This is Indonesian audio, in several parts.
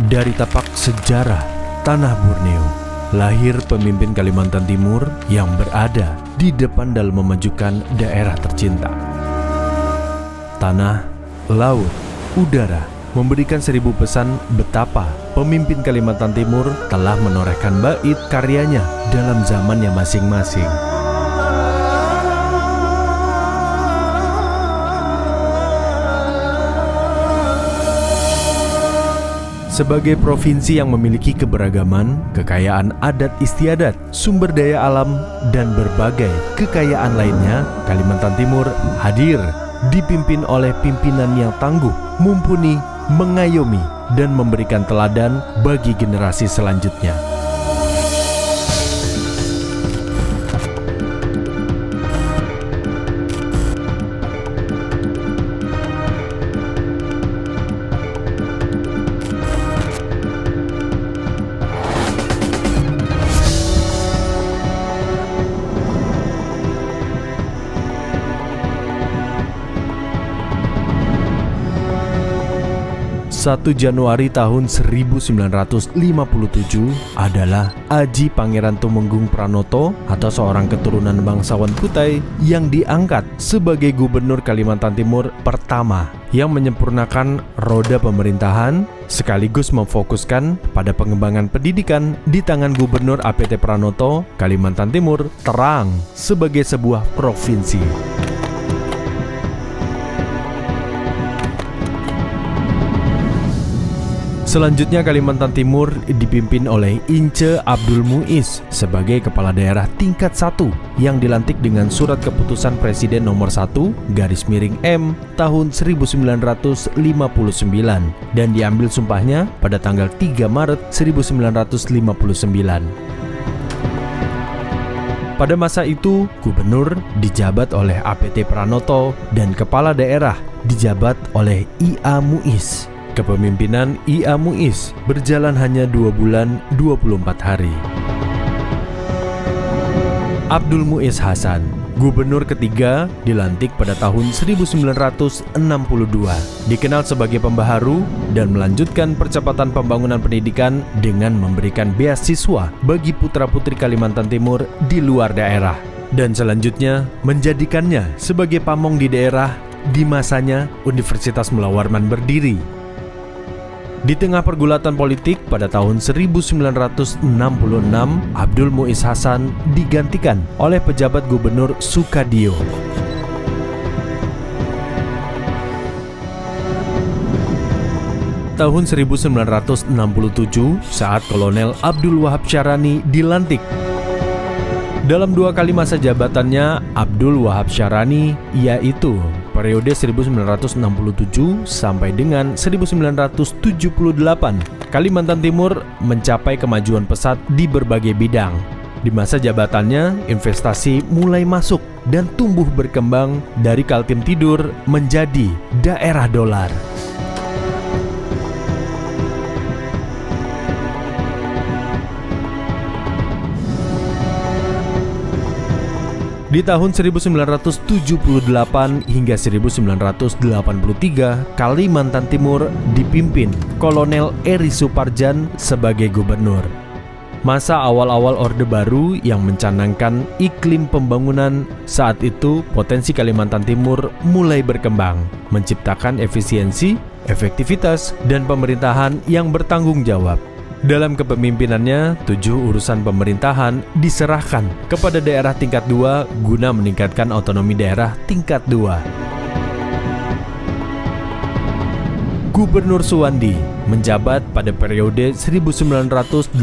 Dari tapak sejarah tanah Borneo, lahir pemimpin Kalimantan Timur yang berada di depan dalam memajukan daerah tercinta. Tanah, laut, udara memberikan 1000 pesan betapa pemimpin Kalimantan Timur telah menorehkan bait karyanya dalam zamannya masing-masing. Sebagai provinsi yang memiliki keberagaman, kekayaan adat istiadat, sumber daya alam, dan berbagai kekayaan lainnya, Kalimantan Timur hadir dipimpin oleh pimpinan yang tangguh, mumpuni, mengayomi, dan memberikan teladan bagi generasi selanjutnya. Satu Januari tahun 1957 adalah Aji Pangeran Tumenggung Pranoto atau seorang keturunan bangsawan Kutai yang diangkat sebagai Gubernur Kalimantan Timur pertama yang menyempurnakan roda pemerintahan sekaligus memfokuskan pada pengembangan pendidikan di tangan Gubernur APT Pranoto. Kalimantan Timur terang sebagai sebuah provinsi. Selanjutnya Kalimantan Timur dipimpin oleh Ince Abdul Muiz sebagai Kepala Daerah tingkat 1 yang dilantik dengan Surat Keputusan Presiden nomor 1/M tahun 1959 dan diambil sumpahnya pada tanggal 3 Maret 1959. Pada masa itu, Gubernur dijabat oleh APT Pranoto dan Kepala Daerah dijabat oleh IA Muiz. Kepemimpinan IA Muiz berjalan hanya 2 bulan 24 hari. Abdul Muiz Hasan, Gubernur ketiga, dilantik pada tahun 1962. Dikenal sebagai pembaharu dan melanjutkan percepatan pembangunan pendidikan dengan memberikan beasiswa bagi putra-putri Kalimantan Timur di luar daerah. Dan selanjutnya menjadikannya sebagai pamong di daerah. Di masanya Universitas Mula Warman berdiri. Di tengah pergulatan politik pada tahun 1966, Abdul Muiz Hasan digantikan oleh pejabat Gubernur Sukadio. Tahun 1967, saat Kolonel Abdul Wahab Syarani dilantik. Dalam 2 kali masa jabatannya, Abdul Wahab Syarani, yaitu periode 1967 sampai dengan 1978, Kalimantan Timur mencapai kemajuan pesat di berbagai bidang. Di masa jabatannya, investasi mulai masuk dan tumbuh berkembang dari Kaltim Tidur menjadi daerah dolar. Di tahun 1978 hingga 1983, Kalimantan Timur dipimpin Kolonel Eri Suparjan sebagai gubernur. Masa awal-awal Orde Baru yang mencanangkan iklim pembangunan, saat itu potensi Kalimantan Timur mulai berkembang, menciptakan efisiensi, efektivitas, dan pemerintahan yang bertanggung jawab. Dalam kepemimpinannya, 7 urusan pemerintahan diserahkan kepada daerah tingkat 2 guna meningkatkan otonomi daerah tingkat 2. Gubernur Suwandi menjabat pada periode 1983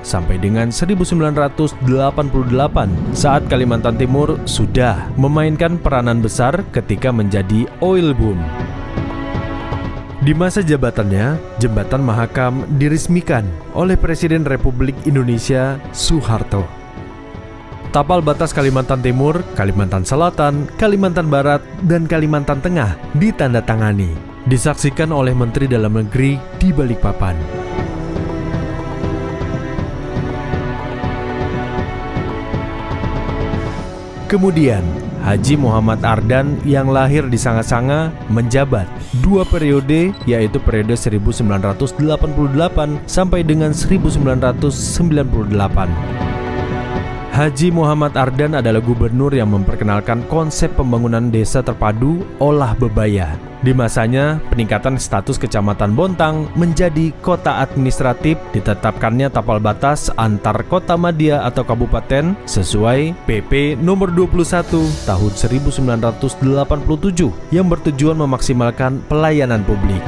sampai dengan 1988 saat Kalimantan Timur sudah memainkan peranan besar ketika menjadi oil boom. Di masa jabatannya, Jembatan Mahakam diresmikan oleh Presiden Republik Indonesia Soeharto. Tapal batas Kalimantan Timur, Kalimantan Selatan, Kalimantan Barat, dan Kalimantan Tengah ditandatangani, disaksikan oleh Menteri Dalam Negeri di Balikpapan. Kemudian, Haji Muhammad Ardan yang lahir di Sanga-Sanga menjabat 2 periode, yaitu periode 1988 sampai dengan 1998. Haji Muhammad Ardan adalah gubernur yang memperkenalkan konsep pembangunan desa terpadu olah bebaya. Di masanya, peningkatan status Kecamatan Bontang menjadi kota administratif, ditetapkannya tapal batas antar kota madya atau kabupaten sesuai PP nomor 21 tahun 1987 yang bertujuan memaksimalkan pelayanan publik.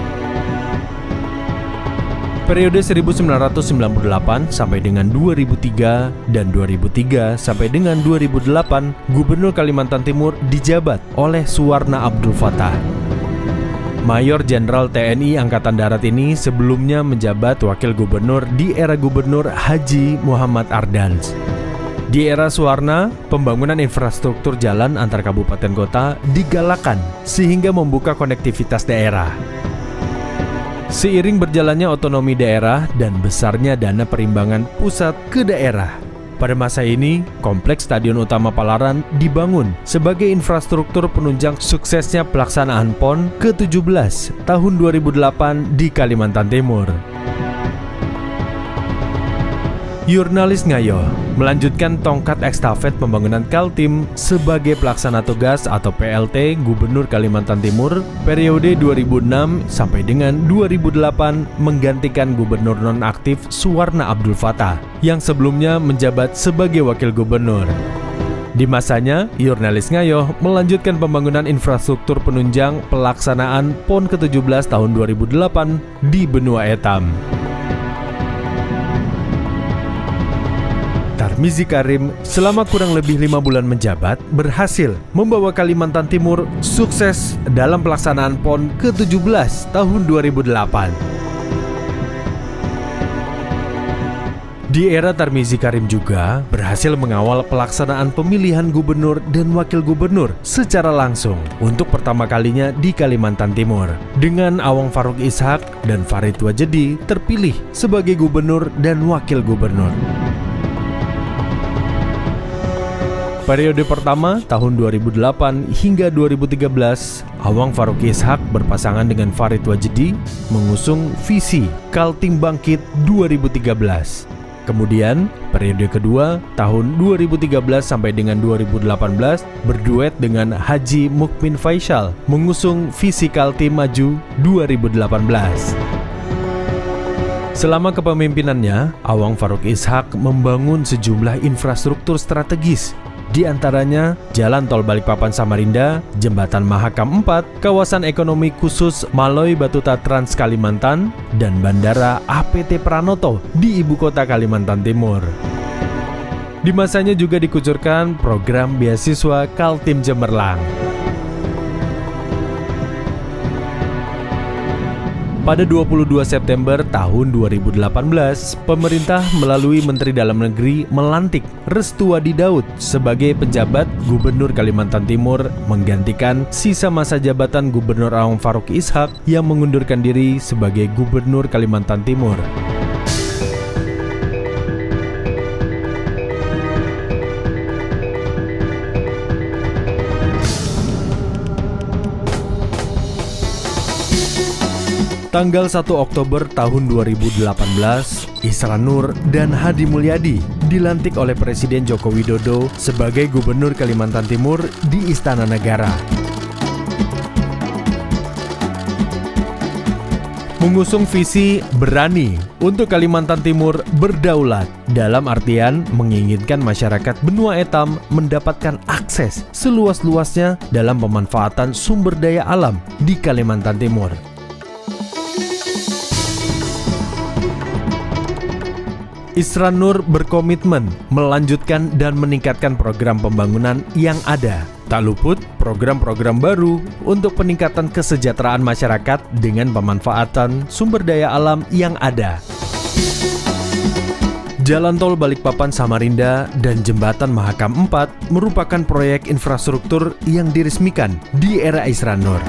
Periode 1998 sampai dengan 2003 dan 2003 sampai dengan 2008, Gubernur Kalimantan Timur dijabat oleh Suwarna Abdul Fattah. Mayor Jenderal TNI Angkatan Darat ini sebelumnya menjabat wakil gubernur di era Gubernur Haji Muhammad Ardan. Di era Suwarna, pembangunan infrastruktur jalan antar kabupaten kota digalakan sehingga membuka konektivitas daerah. Seiring berjalannya otonomi daerah dan besarnya dana perimbangan pusat ke daerah, pada masa ini Kompleks Stadion Utama Palaran dibangun sebagai infrastruktur penunjang suksesnya pelaksanaan PON ke-17 tahun 2008 di Kalimantan Timur. Jurnalis Ngayo melanjutkan tongkat estafet pembangunan Kaltim sebagai pelaksana tugas atau PLT Gubernur Kalimantan Timur periode 2006 sampai dengan 2008 menggantikan gubernur nonaktif Suwarna Abdul Fattah yang sebelumnya menjabat sebagai wakil gubernur. Di masanya, Jurnalis Ngayo melanjutkan pembangunan infrastruktur penunjang pelaksanaan PON ke-17 tahun 2008 di Benua Etam. Tarmizi Karim selama kurang lebih 5 bulan menjabat berhasil membawa Kalimantan Timur sukses dalam pelaksanaan PON ke-17 tahun 2008. Di era Tarmizi Karim juga berhasil mengawal pelaksanaan pemilihan gubernur dan wakil gubernur secara langsung untuk pertama kalinya di Kalimantan Timur, dengan Awang Farouk Ishak dan Farid Wajedi terpilih sebagai gubernur dan wakil gubernur. Periode pertama tahun 2008 hingga 2013, Awang Farouk Ishak berpasangan dengan Farid Wajedi mengusung visi Kaltim Bangkit 2013. Kemudian, periode kedua tahun 2013 sampai dengan 2018 berduet dengan Haji Mukmin Faisal mengusung visi Kaltim Maju 2018. Selama kepemimpinannya, Awang Farouk Ishak membangun sejumlah infrastruktur strategis, di antaranya Jalan Tol Balikpapan Samarinda, Jembatan Mahakam 4, Kawasan Ekonomi Khusus Maloy Batuta Trans Kalimantan, dan Bandara APT Pranoto di Ibu Kota Kalimantan Timur. Di masanya juga dikucurkan program beasiswa Kaltim Cemerlang. Pada 22 September tahun 2018, pemerintah melalui Menteri Dalam Negeri melantik Restuwadi Daud sebagai penjabat Gubernur Kalimantan Timur menggantikan sisa masa jabatan Gubernur Awang Farouk Ishak yang mengundurkan diri sebagai Gubernur Kalimantan Timur. Tanggal 1 Oktober tahun 2018, Isran Nur dan Hadi Mulyadi dilantik oleh Presiden Joko Widodo sebagai Gubernur Kalimantan Timur di Istana Negara. Mengusung visi berani untuk Kalimantan Timur berdaulat, dalam artian menginginkan masyarakat Benua Etam mendapatkan akses seluas-luasnya dalam pemanfaatan sumber daya alam di Kalimantan Timur. Isran Nur berkomitmen melanjutkan dan meningkatkan program pembangunan yang ada. Tak luput program-program baru untuk peningkatan kesejahteraan masyarakat dengan pemanfaatan sumber daya alam yang ada. Jalan Tol Balikpapan Samarinda dan Jembatan Mahakam 4 merupakan proyek infrastruktur yang diresmikan di era Isran Nur.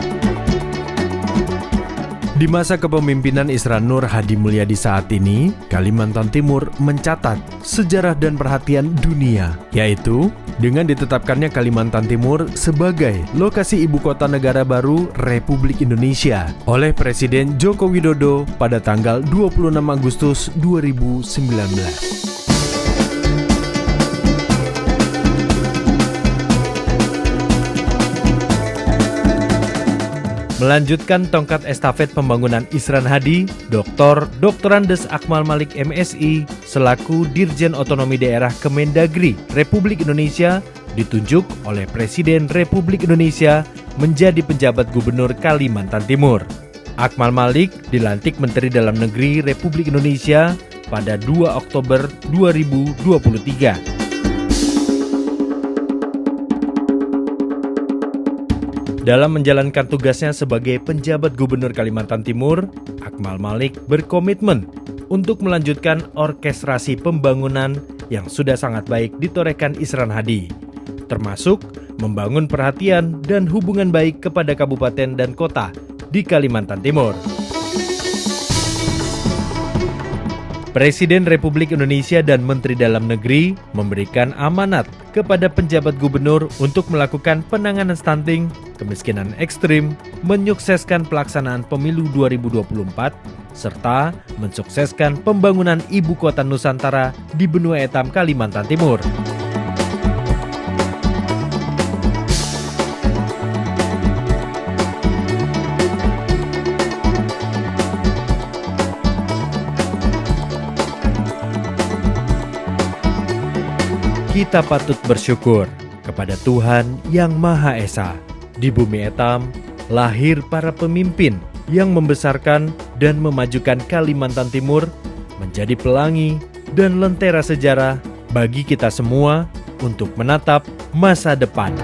Di masa kepemimpinan Isran Nur Hadi Mulyadi saat ini, Kalimantan Timur mencatat sejarah dan perhatian dunia, yaitu dengan ditetapkannya Kalimantan Timur sebagai lokasi ibu kota negara baru Republik Indonesia oleh Presiden Joko Widodo pada tanggal 26 Agustus 2019. Melanjutkan tongkat estafet pembangunan Isran Hadi, Dr. Andes Akmal Malik MSI selaku Dirjen Otonomi Daerah Kemendagri Republik Indonesia ditunjuk oleh Presiden Republik Indonesia menjadi penjabat Gubernur Kalimantan Timur. Akmal Malik dilantik Menteri Dalam Negeri Republik Indonesia pada 2 Oktober 2023. Dalam menjalankan tugasnya sebagai penjabat Gubernur Kalimantan Timur, Akmal Malik berkomitmen untuk melanjutkan orkestrasi pembangunan yang sudah sangat baik ditorehkan Isran Hadi, termasuk membangun perhatian dan hubungan baik kepada kabupaten dan kota di Kalimantan Timur. Presiden Republik Indonesia dan Menteri Dalam Negeri memberikan amanat kepada penjabat gubernur untuk melakukan penanganan stunting, kemiskinan ekstrim, menyukseskan pelaksanaan pemilu 2024, serta mensukseskan pembangunan ibu kota Nusantara di benua Etam, Kalimantan Timur. Kita patut bersyukur kepada Tuhan Yang Maha Esa. Di bumi Etam, lahir para pemimpin yang membesarkan dan memajukan Kalimantan Timur menjadi pelangi dan lentera sejarah bagi kita semua untuk menatap masa depan.